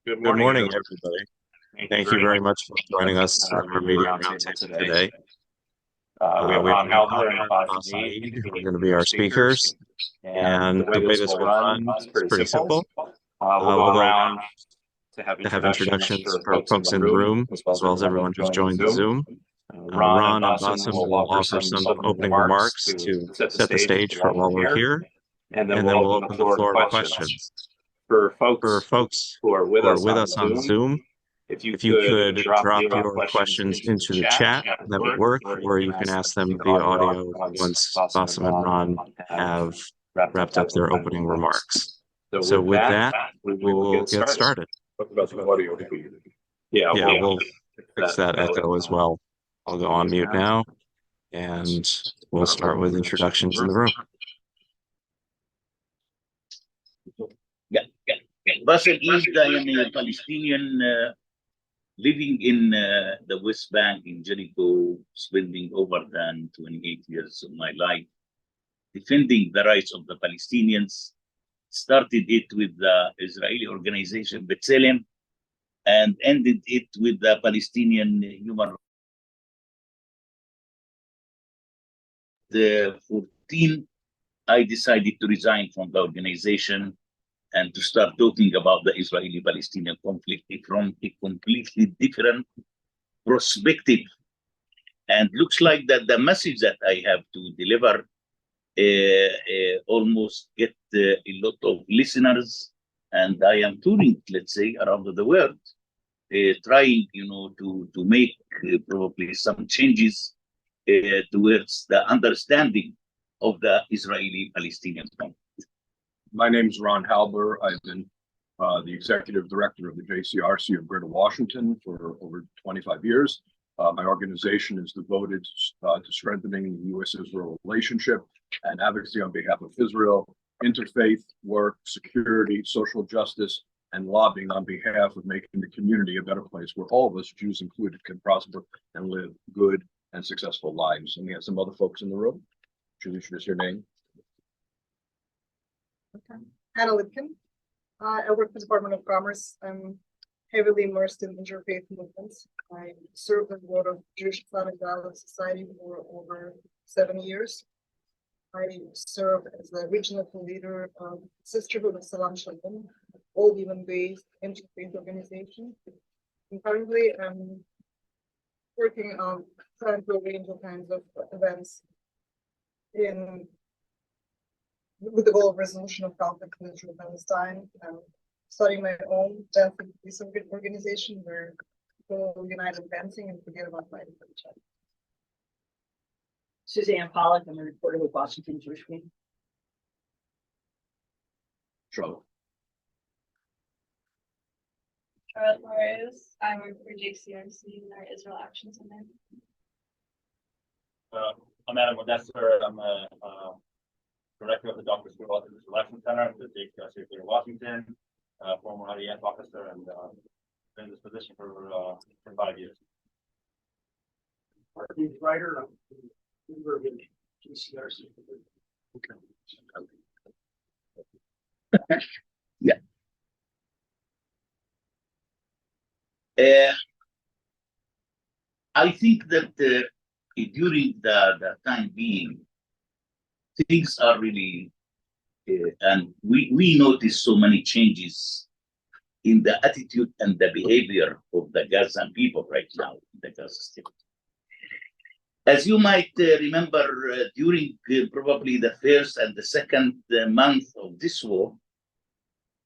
Good Good morning, morning, everyone. everybody. Thank you very much for joining us on our media roundtable today. We have We have Ron Ron Halber and Halber and Bassem Bassem Eid Eid who who are going to be our speakers. And the way this will run is pretty simple. We'll go around to to have introductions for folks in the room, as well as everyone who's joined the Zoom. Ron Ron and Bassem will offer some opening remarks to set the stage for while we're here, and then we'll open the floor to questions. For For folks folks who are with who are us with on us on Zoom, Zoom, if you if you could drop drop your your questions into the chat, chat, that would work, or you can ask them via audio once Bassem and Ron have wrapped up their opening remarks. So with that, we will get started. Yeah, We'll fix that echo as well. I'll go on mute now, and we'll start with introductions in the room. Bassem Eid, I am a Palestinian living in the West Bank in Jericho, spending over than 28 years of my life defending the rights of the Palestinians. Started it with the Israeli organization B'Tselem and ended it with the Palestinian human rights. The 14, I decided to resign from the organization and to start talking about the Israeli-Palestinian conflict from a completely different perspective. And looks like that the message that I have to deliver almost get a lot of listeners. And I am touring, let's say, around the world, trying, to make probably some changes towards the understanding of the Israeli-Palestinian conflict. My name is Ron Halber. I've been the executive director of the JCRC of Greater Washington for over 25 years. My organization is devoted to strengthening the U.S.-Israel relationship and advocacy on behalf of Israel, interfaith work, security, social justice, and lobbying on behalf of making the community a better place where all of us, Jews included, can prosper and live good and successful lives. And we have some other folks in the room. Should you introduce your name? Okay. Hannah Lipkin. I work for the Department of Commerce. I'm heavily immersed in interfaith movements. I served on the board of Jewish Islamic Dialogue Society for over 7 years. I served as the regional leader of Sisterhood of Salam Shalom, all women-based interfaith organization. And currently, I'm working on trying to arrange all kinds of events with the goal of resolution of conflict in Israel and Palestine. I'm starting my own peace organization where people unite in dancing and forget about fighting for each other. Suzanne Pollock, I'm a reporter with Washington Jewish Week. Charlotte. Charlotte Flores, I work for JCRC in our Israel Action Center. I'm Adam Modester. I'm a director of the Doctor School of Israel Action Center at the JCRC in Washington, former IDF officer, and been in this position for 5 years. Martin Ryder, GCRC. Yeah. I think that during the time being, things are really, and we notice so many changes in the attitude and the behavior of the Gazan people right now in the Gaza Strip. As you might remember, during probably the first and the second month of this war,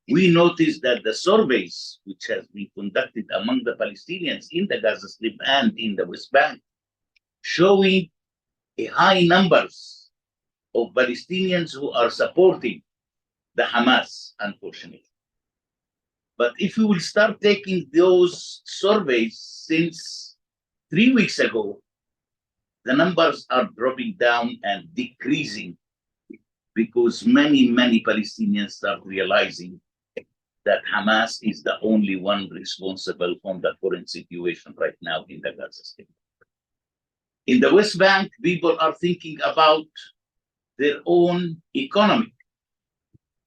we noticed that the surveys which has been conducted among the Palestinians in the Gaza Strip and in the West Bank, showing a high numbers of Palestinians who are supporting the Hamas, unfortunately. But if we will start taking those surveys since 3 weeks ago, the numbers are dropping down and decreasing because many Palestinians start realizing that Hamas is the only one responsible for the current situation right now in the Gaza Strip. In the West Bank, people are thinking about their own economy.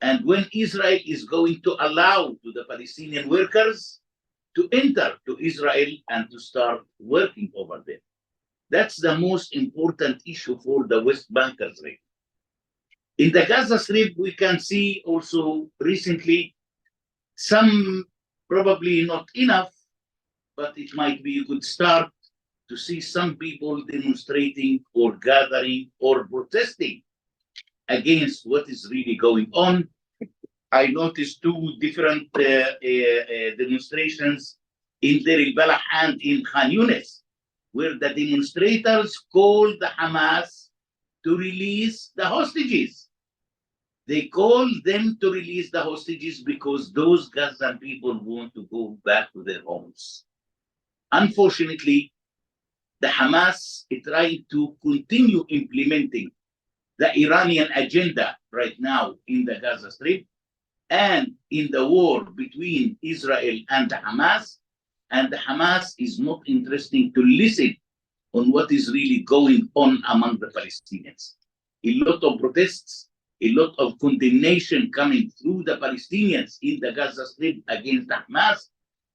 And when Israel is going to allow to the Palestinian workers to enter to Israel and to start working over there. That's the most important issue for the West Bankers. In the Gaza Strip, we can see also recently some, probably not enough, but it might be a good start to see some people demonstrating or gathering or protesting against what is really going on. I noticed two different demonstrations in Deir al-Balah and in Khan Yunis, where the demonstrators called the Hamas to release the hostages. They called them to release the hostages because those Gazan people want to go back to their homes. Unfortunately, the Hamas is trying to continue implementing the Iranian agenda right now in the Gaza Strip and in the war between Israel and the Hamas. And the Hamas is not interested to listen on what is really going on among the Palestinians. A lot of protests, a lot of condemnation coming through the Palestinians in the Gaza Strip against the Hamas,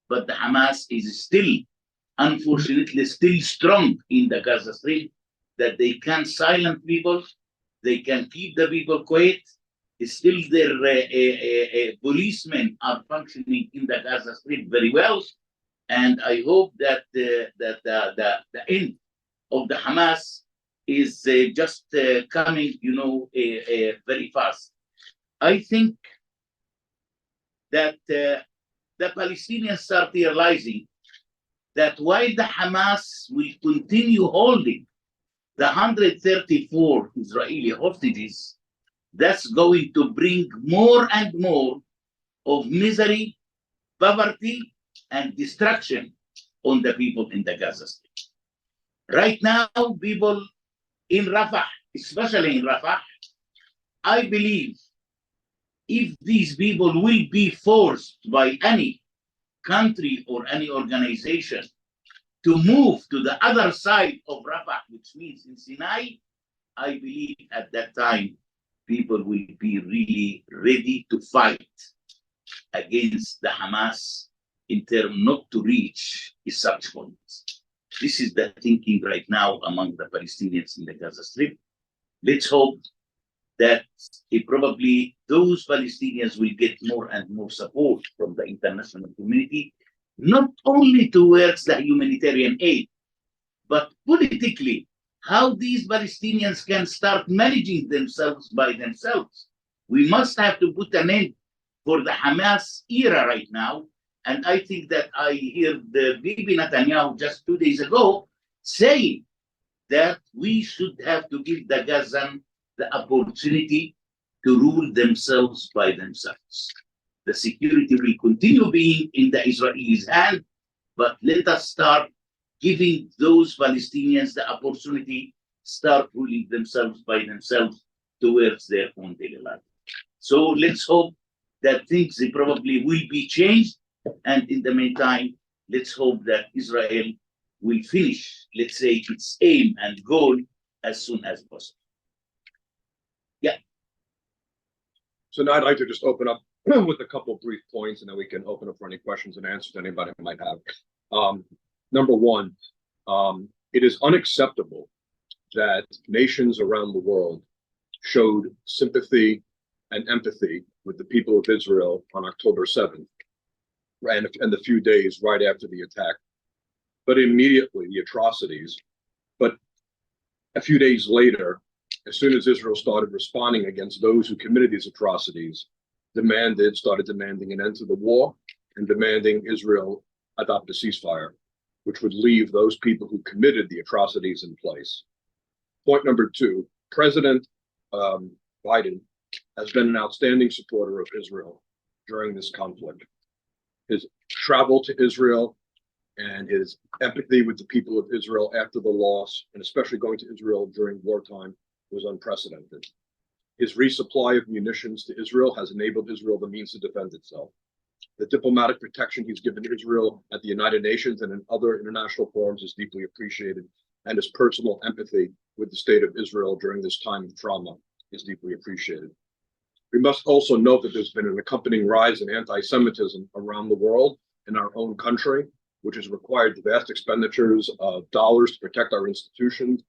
but the Hamas is still, unfortunately, still strong in the Gaza Strip, that they can silence people, they can keep the people quiet. Still, their policemen are functioning in the Gaza Strip very well. And I hope that the end of the Hamas is just coming, very fast. I think that the Palestinians start realizing that while the Hamas will continue holding the 134 Israeli hostages, that's going to bring more and more of misery, poverty, and destruction on the people in the Gaza Strip. Right now, people in Rafah, especially in Rafah, I believe if these people will be forced by any country or any organization to move to the other side of Rafah, which means in Sinai, I believe at that time, people will be really ready to fight against the Hamas in terms not to reach such points. This is the thinking right now among the Palestinians in the Gaza Strip. Let's hope that probably those Palestinians will get more and more support from the international community, not only towards the humanitarian aid, but politically, how these Palestinians can start managing themselves by themselves. We must have to put an end for the Hamas era right now. And I think that I hear the Bibi Netanyahu just 2 days ago saying that we should have to give the Gazan the opportunity to rule themselves by themselves. The security will continue being in the Israelis' hand, but let us start giving those Palestinians the opportunity start ruling themselves by themselves towards their own daily life. So let's hope that things probably will be changed. And in the meantime, let's hope that Israel will finish, let's say, its aim and goal as soon as possible. Yeah. So now I'd like to just open up with a couple of brief points, and then we can open up for any questions and answers anybody might have. Number one, it is unacceptable that nations around the world showed sympathy and empathy with the people of Israel on October 7th and the few days right after the attack. But immediately, the atrocities, but a few days later, as soon as Israel started responding against those who committed these atrocities, started demanding an end to the war and demanding Israel adopt a ceasefire, which would leave those people who committed the atrocities in place. Point number two, President Biden has been an outstanding supporter of Israel during this conflict. His travel to Israel and his empathy with the people of Israel after the loss, and especially going to Israel during wartime, was unprecedented. His resupply of munitions to Israel has enabled Israel the means to defend itself. The diplomatic protection he's given Israel at the United Nations and in other international forums is deeply appreciated, and his personal empathy with the state of Israel during this time of trauma is deeply appreciated. We must also note that there's been an accompanying rise in anti-Semitism around the world, in our own country, which has required vast expenditures of dollars to protect our institutions,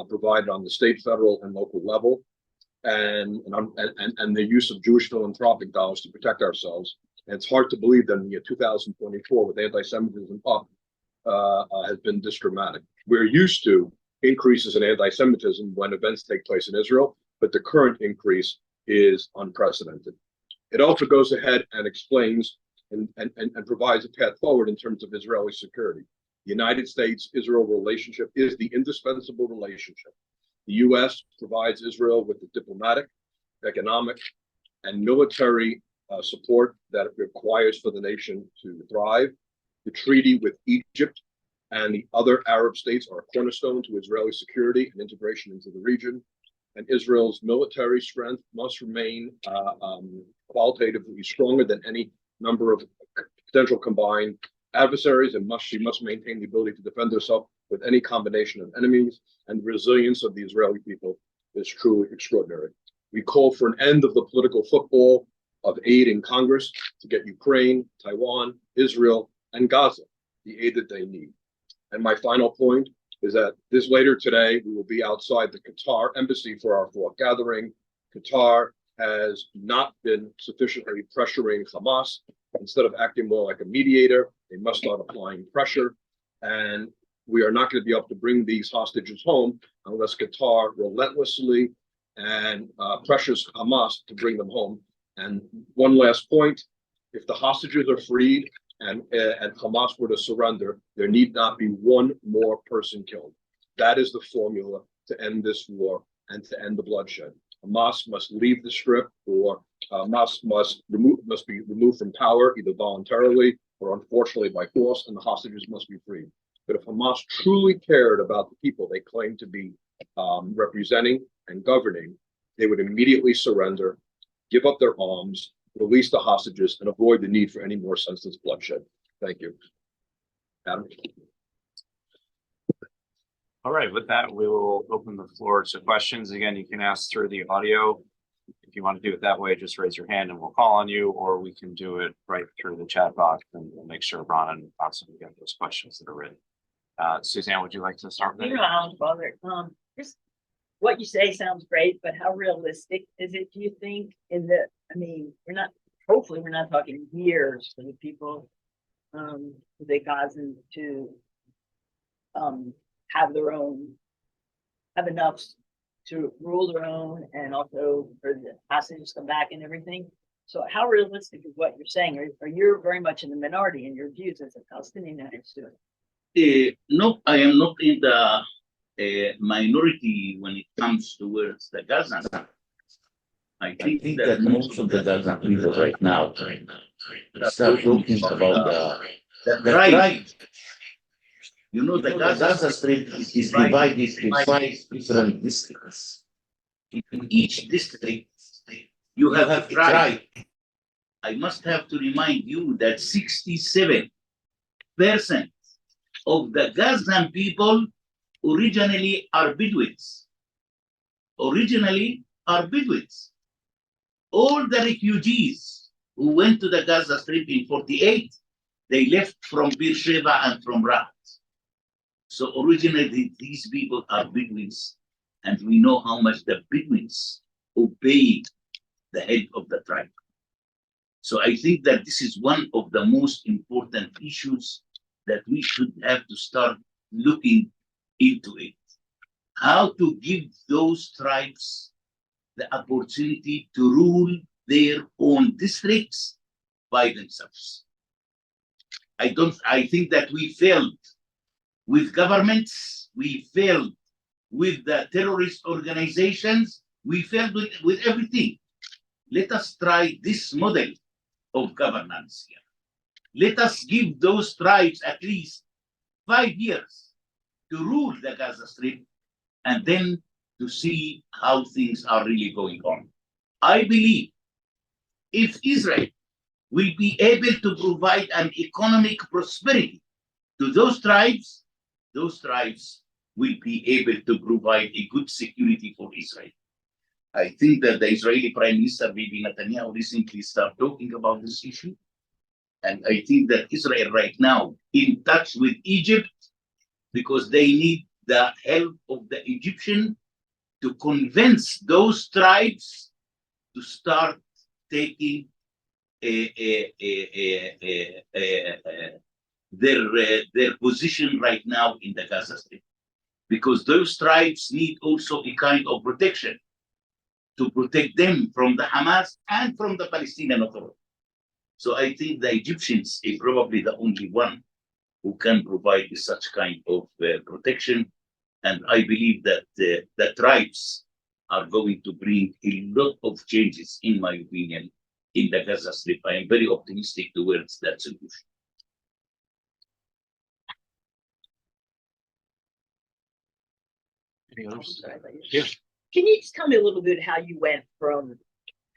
provided on the state, federal, and local level, and the use of Jewish philanthropic dollars to protect ourselves. And it's hard to believe that in the year 2024, with anti-Semitism up, has been this dramatic. We're used to increases in anti-Semitism when events take place in Israel, but the current increase is unprecedented. It also goes ahead and explains and provides a path forward in terms of Israeli security. The United States-Israel relationship is the indispensable relationship. The U.S. provides Israel with the diplomatic, economic, and military support that it requires for the nation to thrive. The treaty with Egypt and the other Arab states are a cornerstone to Israeli security and integration into the region. And Israel's military strength must remain qualitatively stronger than any number of potential combined adversaries, and she must maintain the ability to defend herself with any combination of enemies. And the resilience of the Israeli people is truly extraordinary. We call for an end of the political football of aid in Congress to get Ukraine, Taiwan, Israel, and Gaza the aid that they need. And my final point is that this later today, we will be outside the Qatar embassy for our fourth gathering. Qatar has not been sufficiently pressuring Hamas. Instead of acting more like a mediator, they must start applying pressure. And we are not going to be able to bring these hostages home unless Qatar relentlessly and pressures Hamas to bring them home. And one last point, if the hostages are freed and Hamas were to surrender, there need not be one more person killed. That is the formula to end this war and to end the bloodshed. Hamas must leave the Strip, or Hamas must be removed from power, either voluntarily or unfortunately by force, and the hostages must be freed. But if Hamas truly cared about the people they claim to be representing and governing, they would immediately surrender, give up their arms, release the hostages, and avoid the need for any more senseless bloodshed. Thank you. Adam? All right, with that, we will open the floor to questions. Again, you can ask through the audio. If you want to do it that way, just raise your hand and we'll call on you, or we can do it right through the chat box, and we'll make sure Ron and Bassem get those questions that are written. Suzanne, would you like to start with You know, I don't bother. Just what you say sounds great, but how realistic is it, do you think? I mean, hopefully we're not talking years for the people, the Gazans to have enough to rule their own, and also for the hostages to come back and everything. So how realistic is what you're saying? Are you very much in the minority in your views as a Palestinian student? No, I am not in the minority when it comes towards the Gazans. I think that most of the Gazan people right now start talking about the right. You know, the Gaza Strip is divided in 5 different districts. In each district, you have a tribe. I must have to remind you that 67% of the Gazan people originally are Bedouins. All the refugees who went to the Gaza Strip in 48, they left from Beersheba and from Rahat. So originally these people are Bedouins, and we know how much the Bedouins obeyed the head of the tribe. So I think that this is one of the most important issues that we should have to start looking into it. How to give those tribes the opportunity to rule their own districts by themselves. I think that we failed with governments, we failed with the terrorist organizations, we failed with everything. Let us try this model of governance here. Let us give those tribes at least 5 years to rule the Gaza Strip, and then to see how things are really going on. I believe if Israel will be able to provide an economic prosperity to those tribes will be able to provide a good security for Israel. I think that the Israeli Prime Minister, Bibi Netanyahu, recently started talking about this issue. And I think that Israel right now in touch with Egypt because they need the help of the Egyptian to convince those tribes to start taking their position right now in the Gaza Strip. Because those tribes need also a kind of protection to protect them from the Hamas and from the Palestinian Authority. So I think the Egyptians are probably the only one who can provide such kind of protection. And I believe that the tribes are going to bring a lot of changes, in my opinion, in the Gaza Strip. I am very optimistic towards that solution. Any others? Yeah. Can you just tell me a little bit how you went from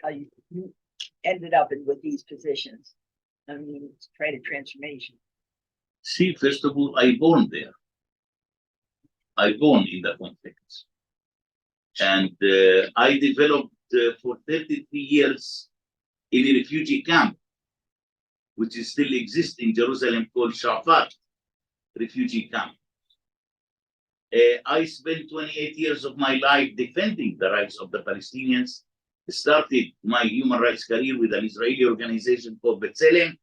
how you ended up with these positions? I mean, it's quite a transformation. See, first of all, I born there. I born in the conflict. And I developed for 33 years in a refugee camp, which still exists in Jerusalem, called Shafat refugee camp. I spent 28 years of my life defending the rights of the Palestinians. Started my human rights career with an Israeli organization called B'Tselem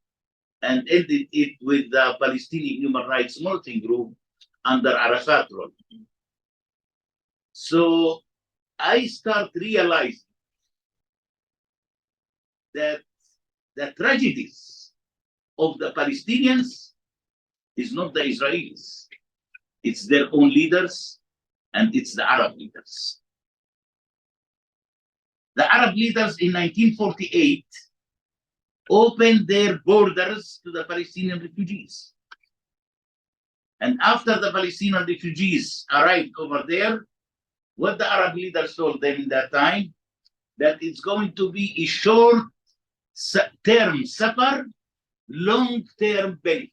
and ended it with the Palestinian Human Rights Monitoring Group under Arafat role. So I start realizing that the tragedies of the Palestinians is not the Israelis. It's their own leaders and it's the Arab leaders. The Arab leaders in 1948 opened their borders to the Palestinian refugees. And after the Palestinian refugees arrived over there, what the Arab leaders told them in that time, that it's going to be a short-term suffer, long-term benefit.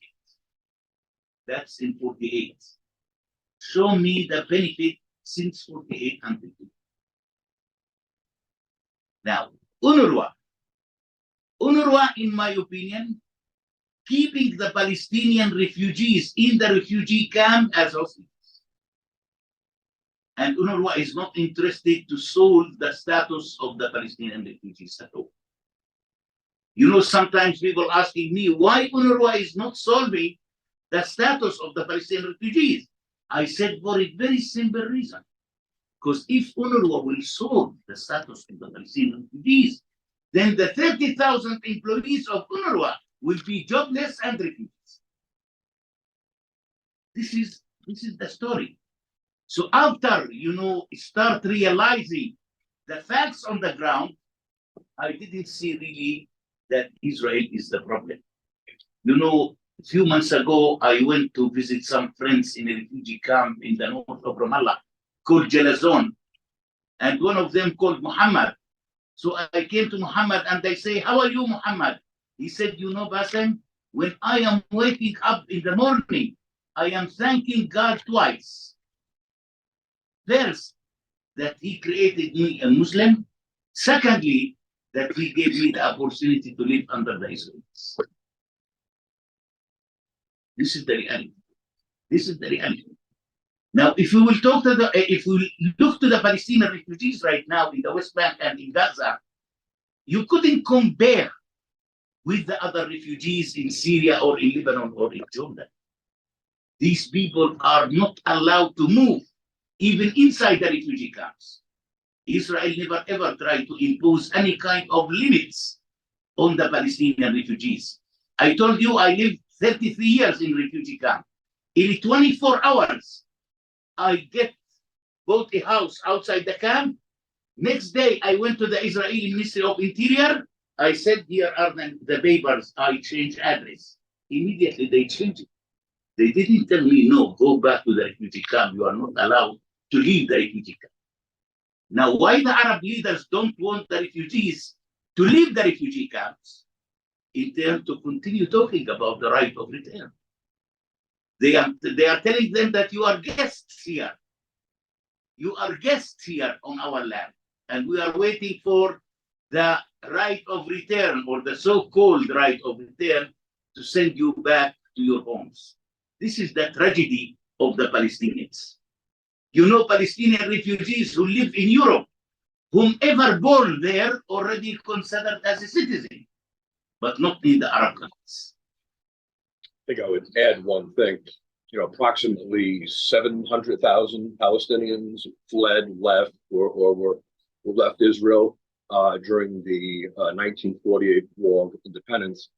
That's in 48. Show me the benefit since 48 until today. Now, UNRWA, in my opinion, keeping the Palestinian refugees in the refugee camp as hostages. And UNRWA is not interested to solve the status of the Palestinian refugees at all. You know, sometimes people asking me why UNRWA is not solving the status of the Palestinian refugees. I said for a very simple reason. Because if UNRWA will solve the status of the Palestinian refugees, then the 30,000 employees of UNRWA will be jobless and refugees. This is the story. So after, start realizing the facts on the ground, I didn't see really that Israel is the problem. A few months ago, I went to visit some friends in a refugee camp in the north of Ramallah called Jalazon. And one of them called Muhammad. So I came to Muhammad and I say, how are you, Muhammad? He said, Bassem, when I am waking up in the morning, I am thanking God twice. First, that he created me a Muslim. Secondly, that he gave me the opportunity to live under the Israelis. This is the reality. This is the reality. Now, if we will look to the Palestinian refugees right now in the West Bank and in Gaza, you couldn't compare with the other refugees in Syria or in Lebanon or in Jordan. These people are not allowed to move, even inside the refugee camps. Israel never ever tried to impose any kind of limits on the Palestinian refugees. I told you I lived 33 years in refugee camp. In 24 hours, I bought a house outside the camp. Next day, I went to the Israeli Ministry of Interior. I said, here are the papers. I change address. Immediately, they changed it. They didn't tell me, no, go back to the refugee camp. You are not allowed to leave the refugee camp. Now, why the Arab leaders don't want the refugees to leave the refugee camps in terms to continue talking about the right of return? They are telling them that you are guests here. You are guests here on our land. and we are waiting for the right of return, or the so-called right of return, to send you back to your homes. This is the tragedy of the Palestinians. You know, Palestinian refugees who live in Europe, whomever born there already considered as a citizen, but not in the Arab countries. I think I would add one thing. You know, approximately 700,000 Palestinians fled, left, or were left Israel during the 1948 War of Independence,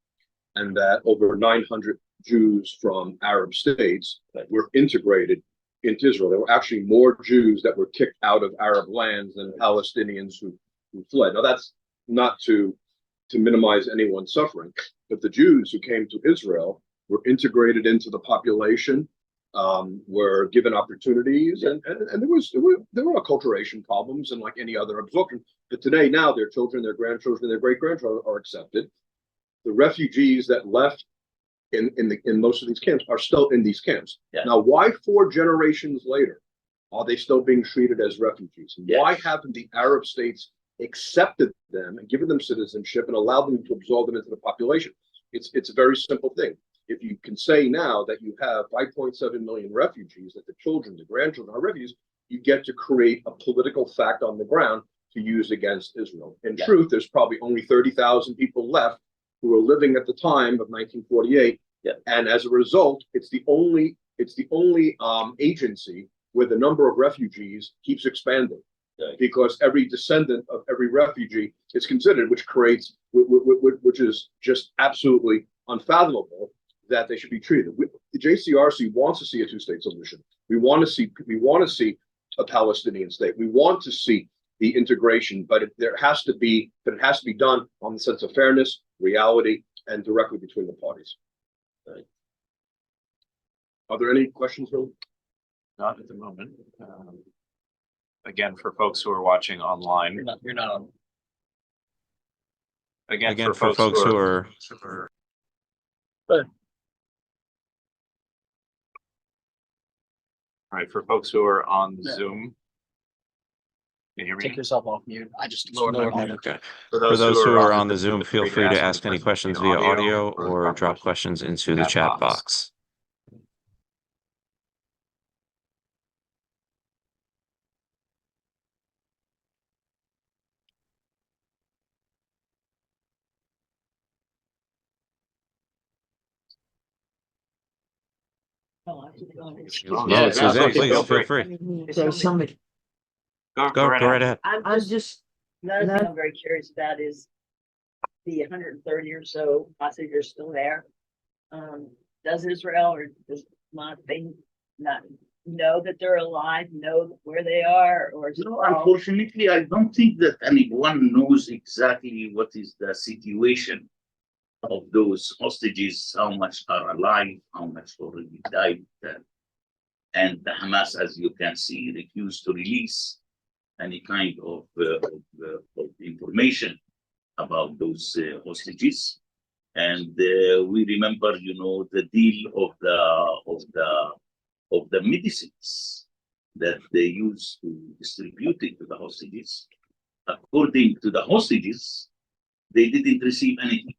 and that over 900 Jews from Arab states were integrated into Israel. There were actually more Jews that were kicked out of Arab lands than Palestinians who fled. Now, that's not to minimize anyone's suffering, but the Jews who came to Israel were integrated into the population, were given opportunities, and there were acculturation problems and like any other absorption. But today, now their children, their grandchildren, their great-grandchildren are accepted. The refugees that left in most of these camps are still in these camps. Yeah. Now, why 4 generations later are they still being treated as refugees? Yes. Why haven't the Arab states accepted them and given them citizenship and allowed them to absorb them into the population? It's a very simple thing. If you can say now that you have 5.7 million refugees, that the children, the grandchildren are refugees, you get to create a political fact on the ground to use against Israel. In truth, there's probably only 30,000 people left who were living at the time of 1948. Yeah. And as a result, it's the only agency where the number of refugees keeps expanding. Right. Because every descendant of every refugee is considered, which is just absolutely unfathomable that they should be treated. The JCRC wants to see a 2-state solution. We want to see a Palestinian state. We want to see the integration, but it has to be done on the sense of fairness, reality, and directly between the parties. Right. Are there any questions, Bill? Not at the moment. Again, for folks who are watching online. You're not on. Again, For folks who are all right, for folks who are on Yeah. Zoom. Can you hear me? Take yourself off mute. I just lowered my volume. okay. For For those who are on the Zoom, feel free to ask any questions via audio or drop questions into the chat box. Oh, I keep going. Oh, Yeah, yeah, Suzanne, please, please feel feel free. free. There's somebody. Go right ahead. I'm just, another thing I'm very curious about is the 130 or so hostages still there. Does Israel or does they not know that they're alive, know where they are, or is it all- Unfortunately, I don't think that anyone knows exactly what is the situation of those hostages, how much are alive, how much already died. And the Hamas, as you can see, refused to release any kind of information about those hostages. And we remember, the deal of the medicines that they used to distribute it to the hostages. According to the hostages, they didn't receive anything.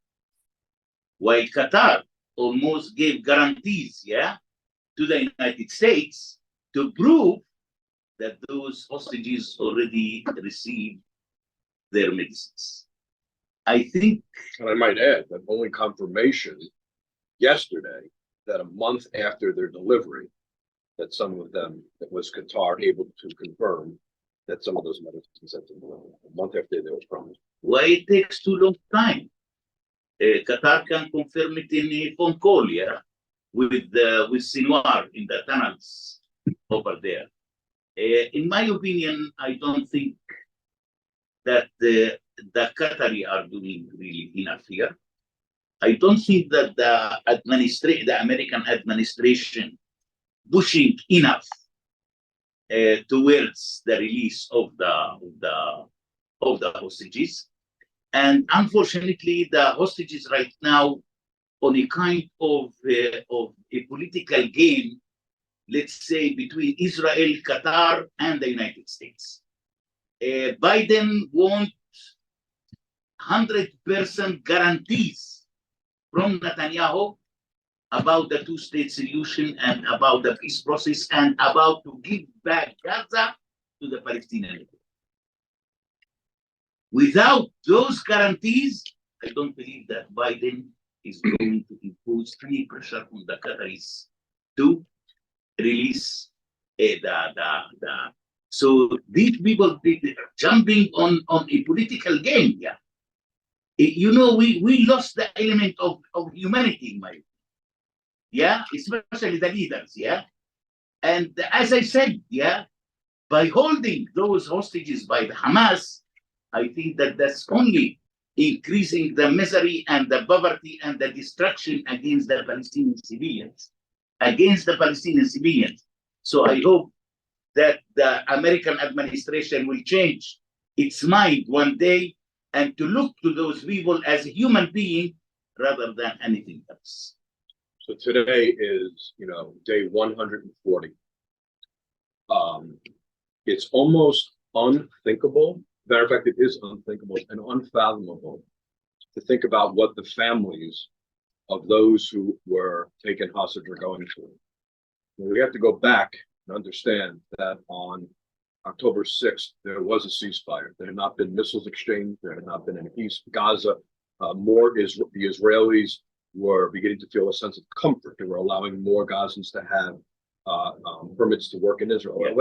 While Qatar almost gave guarantees, to the United States to prove that those hostages already received their medicines. I think, And I might add that only confirmation yesterday that a month after their delivery, that some of them, that was Qatar able to confirm that some of those medicines had been delivered a month after they were promised. why it takes too long time? Qatar can confirm it in a phone call, with Sinwar in the tunnels over there. In my opinion, I don't think that the Qatari are doing really enough here. I don't think that the American administration pushing enough towards the release of the hostages. And unfortunately, the hostages right now on a kind of a political game, let's say, between Israel, Qatar, and the United States. Biden wants 100% guarantees from Netanyahu about the two-state solution and about the peace process and about to give back Gaza to the Palestinians. Without those guarantees, I don't believe that Biden is going to impose any pressure on the Qataris to release So these people are jumping on a political game. Yeah, you know, we lost the element of humanity in my opinion. Yeah, especially the leaders. Yeah, and as I said, yeah, by holding those hostages by the Hamas, I think that that's only increasing the misery and the poverty and the destruction against the Palestinian civilians, So I hope that the American administration will change its mind one day and to look to those people as a human being rather than anything else. So today is, day 140. It's almost unthinkable. Matter of fact, it is unthinkable and unfathomable to think about what the families of those who were taken hostage are going through. We have to go back and understand that on October 6th, there was a ceasefire. There had not been missiles exchanged. There had not been any peace. Gaza, the Israelis were beginning to feel a sense of comfort. They were allowing more Gazans to have permits to work in Israel. Yeah.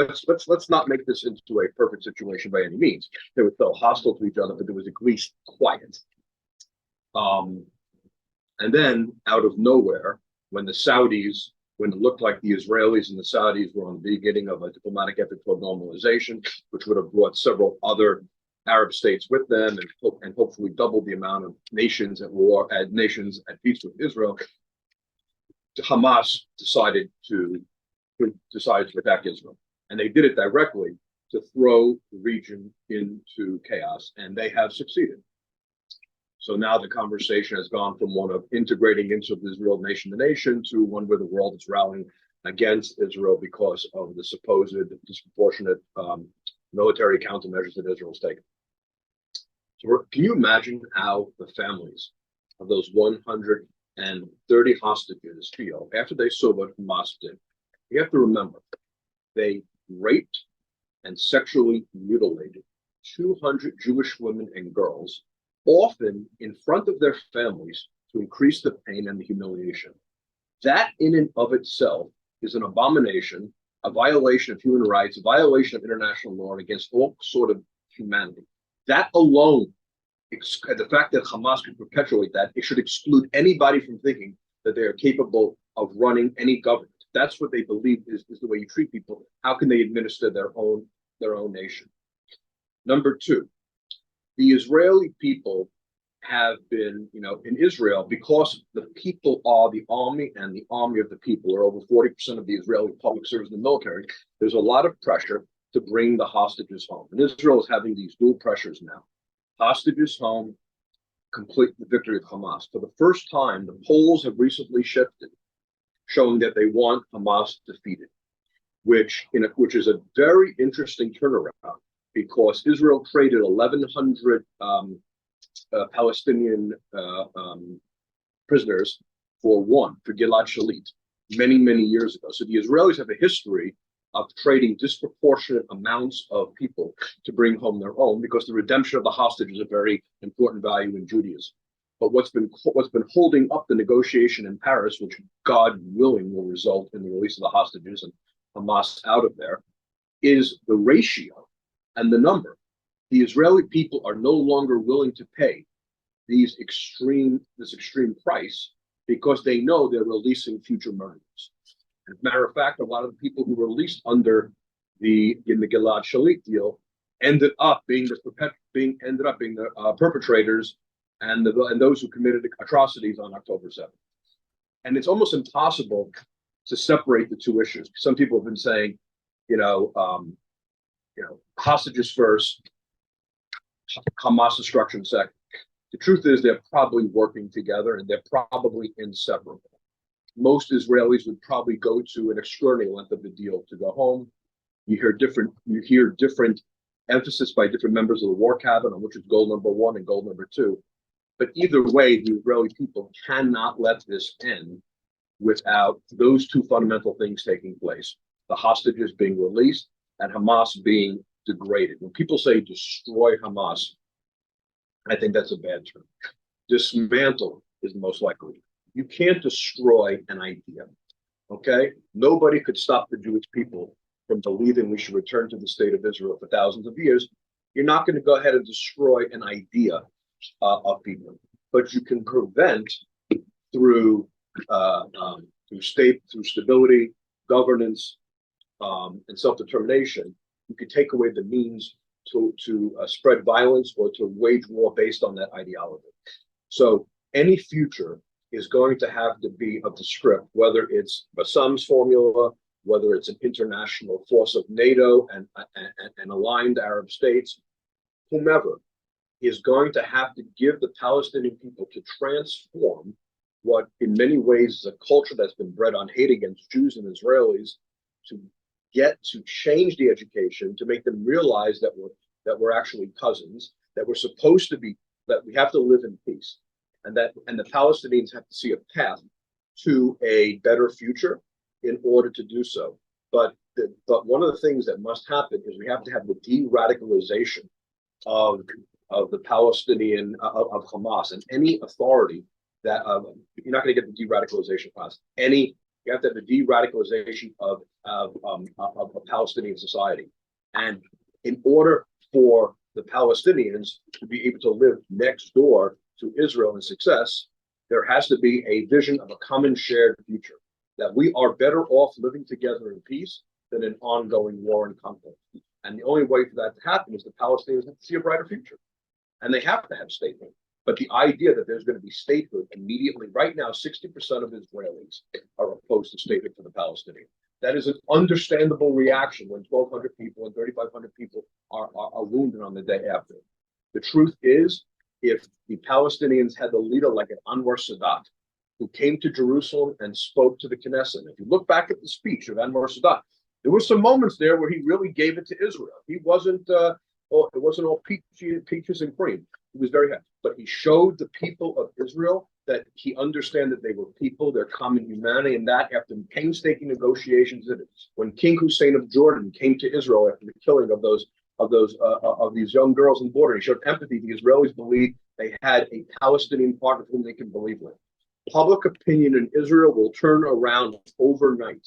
Let's not make this into a perfect situation by any means. They were still hostile to each other, but there was at least quiet. And then out of nowhere, when it looked like the Israelis and the Saudis were on the beginning of a diplomatic effort toward normalization, which would have brought several other Arab states with them and hopefully doubled the amount of nations at war, nations at peace with Israel, Hamas decided to attack Israel. And they did it directly to throw the region into chaos, and they have succeeded. So now the conversation has gone from one of integrating into Israel nation to nation to one where the world is rallying against Israel because of the supposed disproportionate military countermeasures that Israel's taken. So can you imagine how the families of those 130 hostages feel after they saw what Hamas did? You have to remember, they raped and sexually mutilated 200 Jewish women and girls, often in front of their families, to increase the pain and the humiliation. That in and of itself is an abomination, a violation of human rights, a violation of international law against all sort of humanity. That alone, the fact that Hamas could perpetuate that, it should exclude anybody from thinking that they are capable of running any government. That's what they believe is the way you treat people. How can they administer their own nation? Number two, the Israeli people have been, in Israel, because the people are the army and the army of the people, or over 40% of the Israeli public service in the military, there's a lot of pressure to bring the hostages home. And Israel is having these dual pressures now. Hostages home, complete the victory of Hamas. For the first time, the polls have recently shifted, showing that they want Hamas defeated, which is a very interesting turnaround, because Israel traded 1,100 Palestinian prisoners for Gilad Shalit, many years ago. So the Israelis have a history of trading disproportionate amounts of people to bring home their own, because the redemption of the hostage is a very important value in Judaism. But what's been holding up the negotiation in Paris, which God willing will result in the release of the hostages and Hamas out of there, is the ratio and the number. The Israeli people are no longer willing to pay this extreme price, because they know they're releasing future murderers. As a matter of fact, a lot of the people who were released under in the Gilad Shalit deal ended up being the perpetrators and those who committed atrocities on October 7th. And it's almost impossible to separate the two issues. Some people have been saying, hostages first, Hamas destruction second. The truth is they're probably working together, and they're probably inseparable. Most Israelis would probably go to an extraordinary length of the deal to go home. You hear different emphasis by different members of the war cabinet on which is goal number 1 and goal number 2. But either way, the Israeli people cannot let this end without those two fundamental things taking place: the hostages being released and Hamas being degraded. When people say destroy Hamas, I think that's a bad term. Dismantle is the most likely. You can't destroy an idea, okay? Nobody could stop the Jewish people from believing we should return to the state of Israel for thousands of years. You're not going to go ahead and destroy an idea of people, but you can prevent through stability, governance, and self-determination. You could take away the means to spread violence or to wage war based on that ideology. So any future is going to have to be of the script, whether it's Bassem's formula, whether it's an international force of NATO and aligned Arab states, whomever is going to have to give the Palestinian people to transform what in many ways is a culture that's been bred on hate against Jews and Israelis, to get to change the education, to make them realize that we're actually cousins, that we're supposed to be, that we have to live in peace, and the Palestinians have to see a path to a better future in order to do so. But one of the things that must happen is we have to have the de-radicalization of the Palestinian of Hamas, and any authority that you're not going to get the de-radicalization class. You have to have the de-radicalization of Palestinian society, and in order for the Palestinians to be able to live next door to Israel in success, there has to be a vision of a common shared future, that we are better off living together in peace than in ongoing war and conflict. And the only way for that to happen is the Palestinians have to see a brighter future, and they have to have statehood. But the idea that there's going to be statehood immediately, right now, 60% of Israelis are opposed to statehood for the Palestinians. That is an understandable reaction when 1,200 people and 3,500 people are wounded on the day after. The truth is, if the Palestinians had a leader like an Anwar Sadat, who came to Jerusalem and spoke to the Knesset, if you look back at the speech of Anwar Sadat, there were some moments there where he really gave it to Israel. He wasn't, it wasn't all peaches and cream. He was very happy, but he showed the people of Israel that he understood that they were people, their common humanity, and that after painstaking negotiations, when King Hussein of Jordan came to Israel after the killing of these young girls on the border, he showed empathy. The Israelis believed they had a Palestinian partner whom they can believe in. Public opinion in Israel will turn around overnight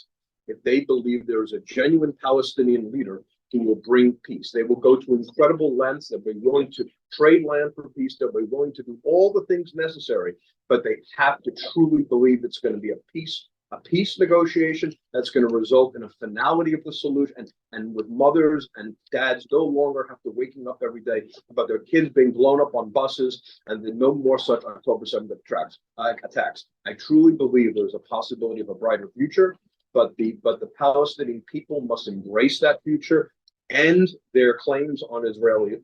if they believe there is a genuine Palestinian leader who will bring peace. They will go to incredible lengths. They'll be willing to trade land for peace. They'll be willing to do all the things necessary, but they have to truly believe it's going to be a peace negotiation that's going to result in a finality of the solution, and with mothers and dads no longer have to waking up every day about their kids being blown up on buses, and then no more such October 7th attacks. I truly believe there's a possibility of a brighter future, but the Palestinian people must embrace that future, end their claims on Israeli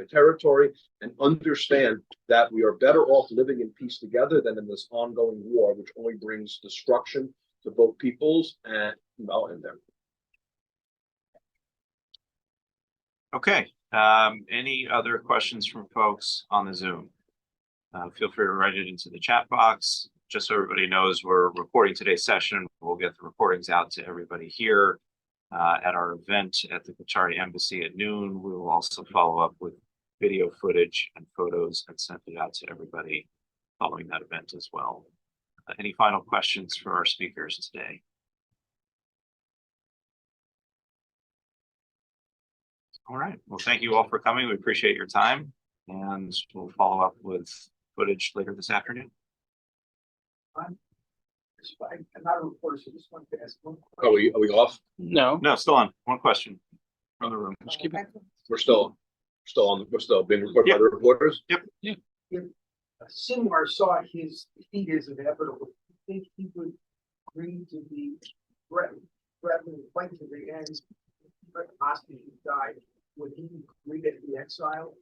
territory, and understand that we are better off living in peace together than in this ongoing war, which only brings destruction to both peoples and them. Okay. Any other questions from folks on the Zoom? Feel free to write it into the chat box. Just so everybody knows, we're recording today's session. We'll get the recordings out to everybody here at our event at the Qatari Embassy at noon. We will also follow up with video footage and photos and send it out to everybody following that event as well. Any final questions for our speakers today? All right. Well, thank you all for coming. We appreciate your time, and we'll follow up with footage later this afternoon. I'm not a reporter, so just wanted to ask one question. Are we off? No. No, still on. One question from the room. Just keep it. We're still being recorded by the reporters. Yep. If Sinwar saw his defeat as inevitable, do you think he would agree to be threatened to fight to the end, but hostages died? Would he agree to be exiled?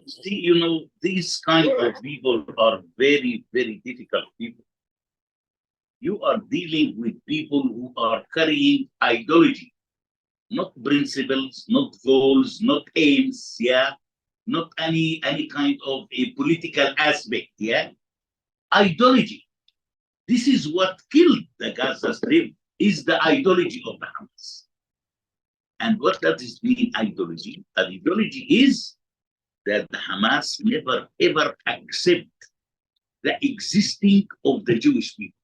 See, these kind of people are very, very difficult people. You are dealing with people who are carrying ideology, not principles, not goals, not aims, yeah, not any kind of a political aspect, yeah, ideology. This is what killed the Gaza Strip, is the ideology of the Hamas. And what does it mean, ideology? Ideology is that the Hamas never ever accept the existing of the Jewish people.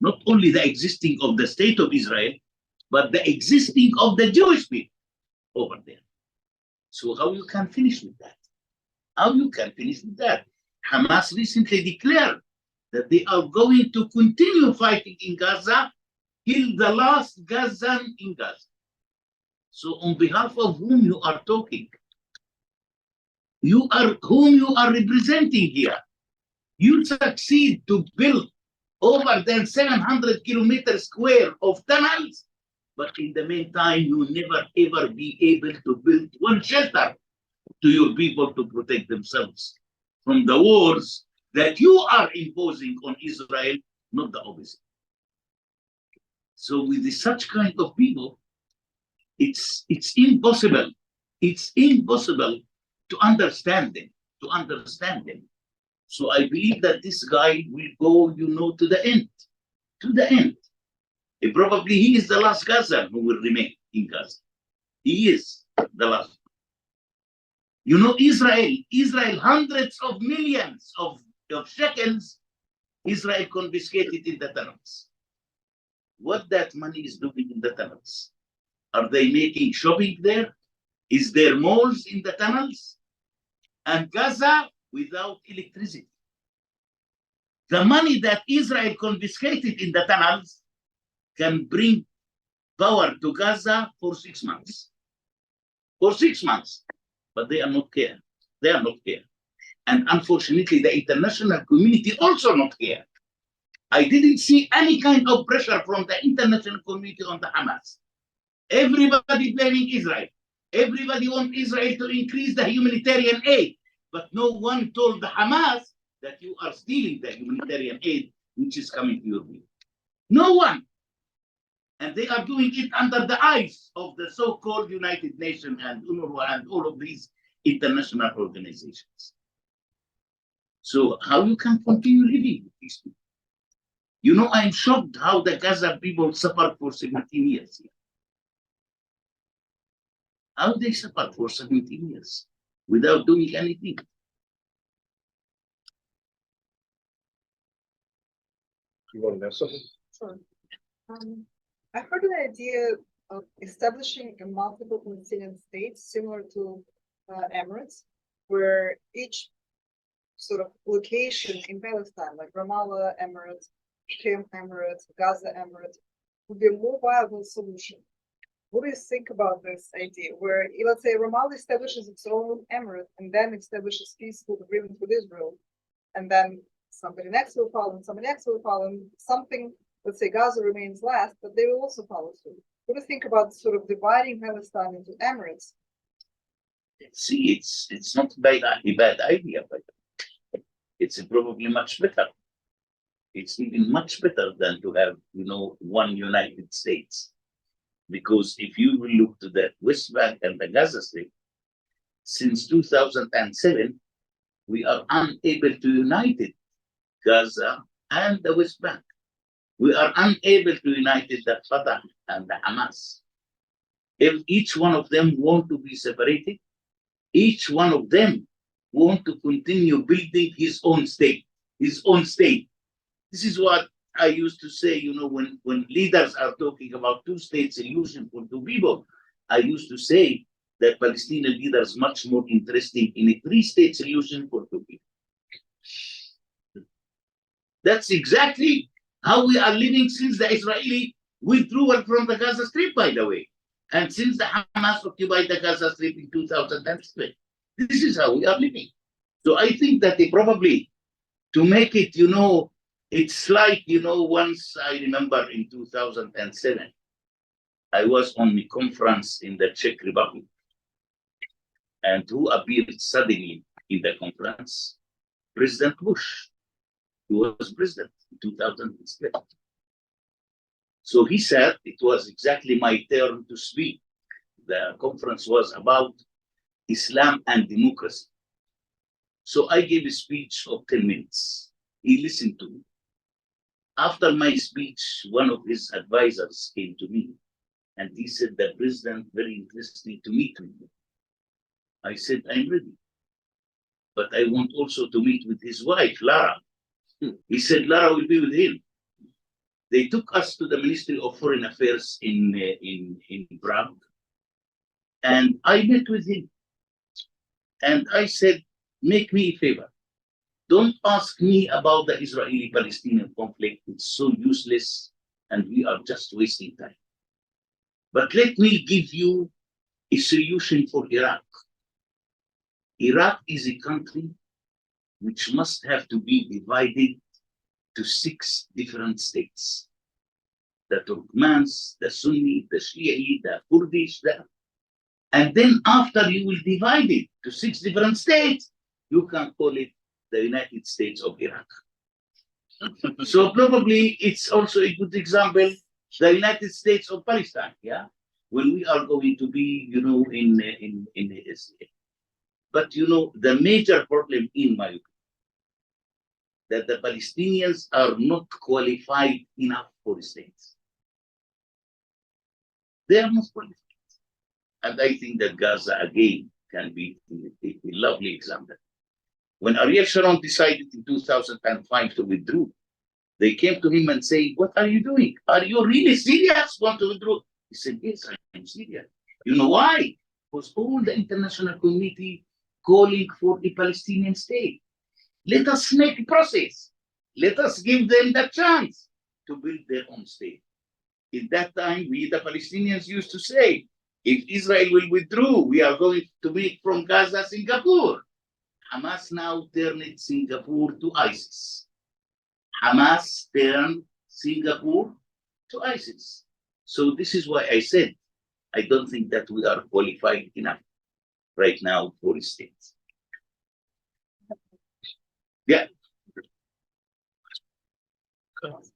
Not only the existing of the state of Israel, but the existing of the Jewish people over there. So how you can finish with that? How you can finish with that? Hamas recently declared that they are going to continue fighting in Gaza till the last Gazan in Gaza. So on behalf of whom you are talking, whom you are representing here, you succeed to build over than 700 kilometers square of tunnels, but in the meantime, you never ever be able to build one shelter to your people to protect themselves from the wars that you are imposing on Israel, not the opposite. So with such kind of people, it's impossible. It's impossible to understand them. So I believe that this guy will go, to the end. To the end. Probably he is the last Gazan who will remain in Gaza. He is the last. Israel, hundreds of millions of shekels, Israel confiscated in the tunnels. What that money is doing in the tunnels? Are they making shopping there? Is there malls in the tunnels? And Gaza without electricity. The money that Israel confiscated in the tunnels can bring power to Gaza for 6 months. For 6 months. But they are not care. They are not care. And unfortunately, the international community also not care. I didn't see any kind of pressure from the international community on the Hamas. Everybody blaming Israel. Everybody wants Israel to increase the humanitarian aid. But no one told the Hamas that you are stealing the humanitarian aid which is coming to your people. No one. And they are doing it under the eyes of the so-called United Nations and UNRWA and all of these international organizations. So how you can continue living with these people? I'm shocked how the Gaza people suffered for 17 years. How they suffered for 17 years without doing anything. You want to know something? Sure. I heard an idea of establishing a multiple Palestinian state similar to Emirates, where each sort of location in Palestine, like Ramallah Emirates, Shem Emirates, Gaza Emirates, would be a more viable solution. What do you think about this idea, where, let's say, Ramallah establishes its own emirate and then establishes peaceful agreement with Israel, and then somebody next will follow, and somebody next will follow, and something, let's say, Gaza remains last, but they will also follow suit. What do you think about sort of dividing Palestine into emirates? See, it's not a bad idea, but it's probably much better. It's even much better than to have, one United States. Because if you will look to the West Bank and the Gaza Strip, since 2007, we are unable to unite Gaza and the West Bank. We are unable to unite the Fatah and the Hamas. If each one of them want to be separated, each one of them want to continue building his own state, This is what I used to say, when leaders are talking about two-state solution for two people, I used to say that Palestinian leaders much more interested in a three-state solution for two people. That's exactly how we are living since the Israeli withdrawal from the Gaza Strip, by the way, and since the Hamas occupied the Gaza Strip in 2007. This is how we are living. So I think that they probably, to make it, it's like, once I remember in 2007, I was on a conference in the Czech Republic. And who appeared suddenly in the conference? President Bush. He was president in 2007. So he said it was exactly my turn to speak the conference was about Islam and democracy. So I gave a speech of 10 minutes. He listened to me. After my speech, one of his advisors came to me and he said, the president very interested to meet with you. I said, I'm ready. But I want also to meet with his wife, Lara. He said, Lara will be with him. They took us to the Ministry of Foreign Affairs in Prague. And I met with him. And I said, make me a favor. Don't ask me about the Israeli-Palestinian conflict. It's so useless and we are just wasting time. But let me give you a solution for Iraq. Iraq is a country which must have to be divided to 6 different states. The Turkmens, the Sunni, the Shia, the Kurdish, and then after you will divide it to 6 different states, you can call it the United States of Iraq. So probably it's also a good example, the United States of Palestine, yeah? When we are going to be, you know, in Israel. But you know, the major problem in my opinion, that the Palestinians are not qualified enough for states. They are not qualified. And I think that Gaza again can be a lovely example. When Ariel Sharon decided in 2005 to withdraw, they came to him and said, what are you doing? Are you really serious? Want to withdraw? He said, yes, I'm serious. You know why? Because all the international community calling for a Palestinian state. Let us make a process. Let us give them the chance to build their own state. In that time, we, the Palestinians, used to say, if Israel will withdraw, we are going to make from Gaza, Singapore. Hamas now turned Singapore to ISIS. Hamas turned Singapore to ISIS. So this is why I said, I don't think that we are qualified enough right now for states. Yeah.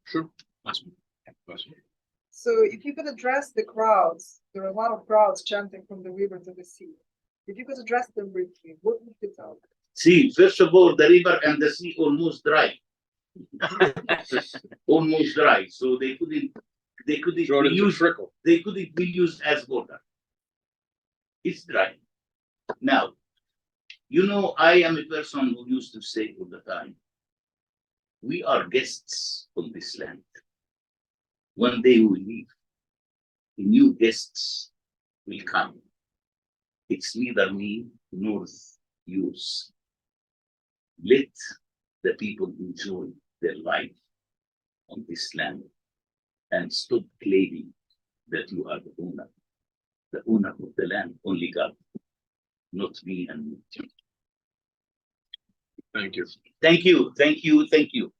Sure. So if you could address the crowds, there are a lot of crowds chanting from the river to the sea. If you could address them briefly, what would you tell them? See, first of all, the river and the sea almost dry. Almost dry. So they couldn't be used as water. It's dry. Now, you know, I am a person who used to say all the time, we are guests on this land. One day we will leave. The new guests will come. It's neither me nor yours. Let the people enjoy their life on this land and stop claiming that you are the owner. The owner of the land, only God, not me and you. Thank you. Thank you, thank you, thank you.